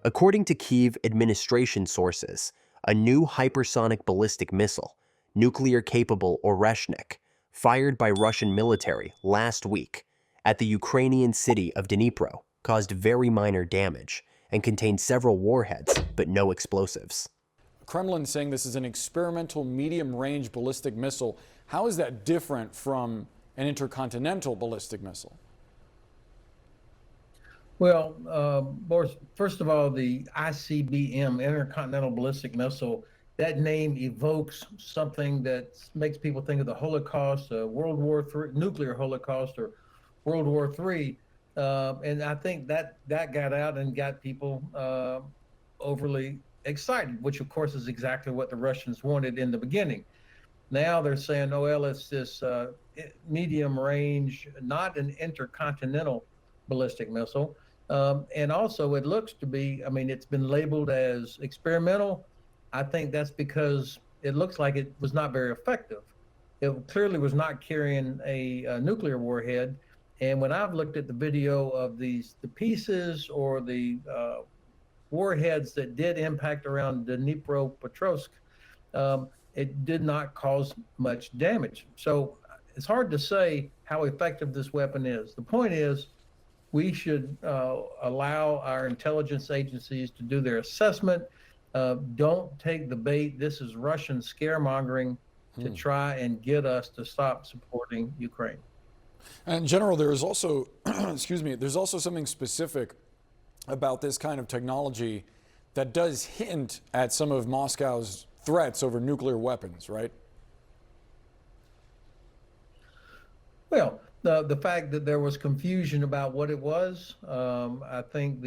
According to Kyiv administration sources, a new hypersonic ballistic missile, nuclear-capable Oreshnik, fired by Russian military last week at the Ukrainian city of Dnipro, caused very minor damage and contained several warheads but no explosives. Kremlin saying this is an experimental medium-range ballistic missile. How is that different from an intercontinental ballistic missile? Well, Boris, first of all, the ICBM, Intercontinental Ballistic Missile, that name evokes something that makes people think of the Holocaust, World War III, nuclear Holocaust, or World War III. And I think that got out and got people overly excited, which of course is exactly what the Russians wanted in the beginning. Now they're saying, oh, well, it's this medium range, not an intercontinental ballistic missile. And also it looks to be, I mean, it's been labeled as experimental. I think that's because it looks like it was not very effective. It clearly was not carrying a nuclear warhead. And when I've looked at the video of the pieces or the warheads that did impact around Dnipro, it did not cause much damage. So it's hard to say how effective this weapon is. The point is, we should allow our intelligence agencies to do their assessment. Don't take the bait. This is Russian scaremongering to try and get us to stop supporting Ukraine. And General, there is also, excuse me, there's also something specific about this kind of technology that does hint at some of Moscow's threats over nuclear weapons, right? Well, the fact that there was confusion about what it was, I think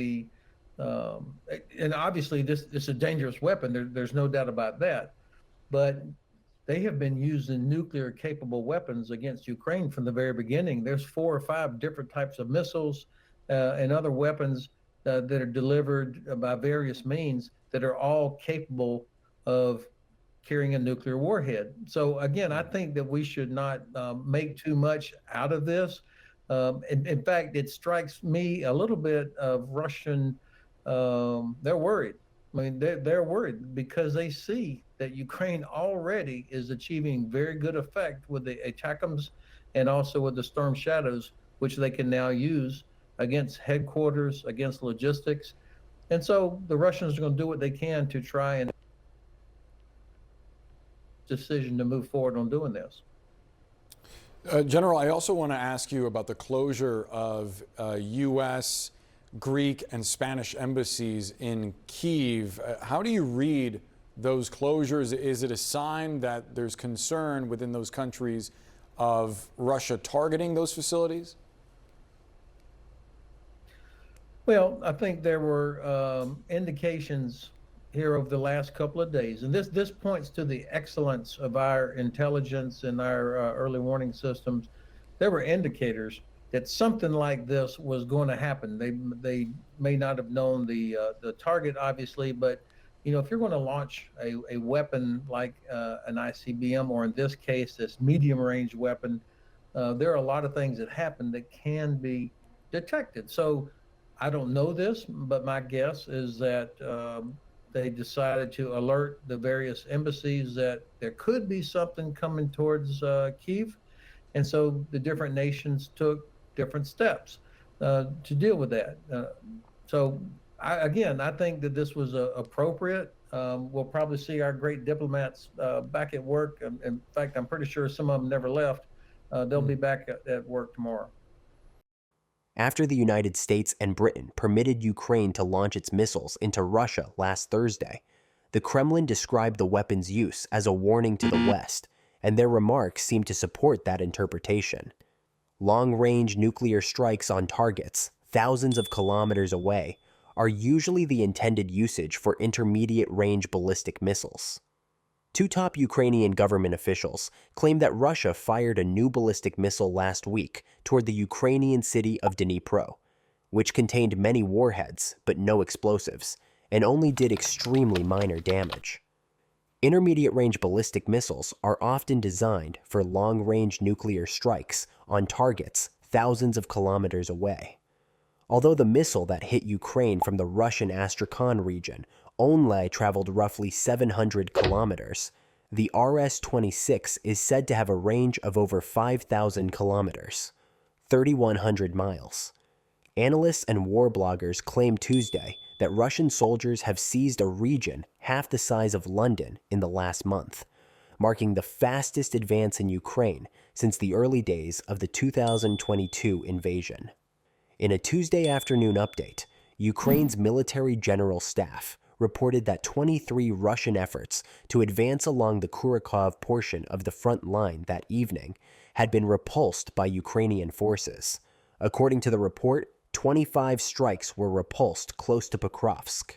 and obviously this is a dangerous weapon. There's no doubt about that. But they have been using nuclear capable weapons against Ukraine from the very beginning. There's 4 or 5 different types of missiles and other weapons that are delivered by various means that are all capable of carrying a nuclear warhead. So again, I think that we should not make too much out of this. In fact, it strikes me a little bit of Russian, they're worried. I mean, they're worried because they see that Ukraine already is achieving very good effect with the ATACMS and also with the Storm Shadows, which they can now use against headquarters, against logistics. And so the Russians are going to do what they can to try and decision to move forward on doing this. General, I also want to ask you about the closure of U.S., Greek, and Spanish embassies in Kyiv. How do you read those closures? Is it a sign that there's concern within those countries of Russia targeting those facilities? Well, I think there were indications here over the last couple of days, and this points to the excellence of our intelligence and our early warning systems. There were indicators that something like this was going to happen. They may not have known the target, obviously, but you know, if you're going to launch a weapon like an ICBM, or in this case, this medium-range weapon, there are a lot of things that happen that can be detected. So I don't know this, but my guess is that they decided to alert the various embassies that there could be something coming towards Kyiv. And so the different nations took different steps to deal with that. So I think that this was appropriate. We'll probably see our great diplomats back at work. In fact, I'm pretty sure some of them never left. They'll be back at work tomorrow. After the United States and Britain permitted Ukraine to launch its missiles into Russia last Thursday, the Kremlin described the weapon's use as a warning to the West, and their remarks seem to support that interpretation. Long-range nuclear strikes on targets, thousands of kilometers away, are usually the intended usage for intermediate-range ballistic missiles. 2 top Ukrainian government officials claimed that Russia fired a new ballistic missile last week toward the Ukrainian city of Dnipro, which contained many warheads but no explosives, and only did extremely minor damage. Intermediate-range ballistic missiles are often designed for long-range nuclear strikes on targets thousands of kilometers away. although the missile that hit Ukraine from the Russian Astrakhan region only traveled roughly 700 kilometers. The RS-26 is said to have a range of over 5,000 kilometers, 3,100 miles. Analysts and war bloggers claim Tuesday that Russian soldiers have seized a region half the size of London in the last month, marking the fastest advance in Ukraine since the early days of the 2022 invasion. In a Tuesday afternoon update, Ukraine's military general staff reported that 23 Russian efforts to advance along the Kurakhov portion of the front line that evening had been repulsed by Ukrainian forces. According to the report, 25 strikes were repulsed close to Pokrovsk.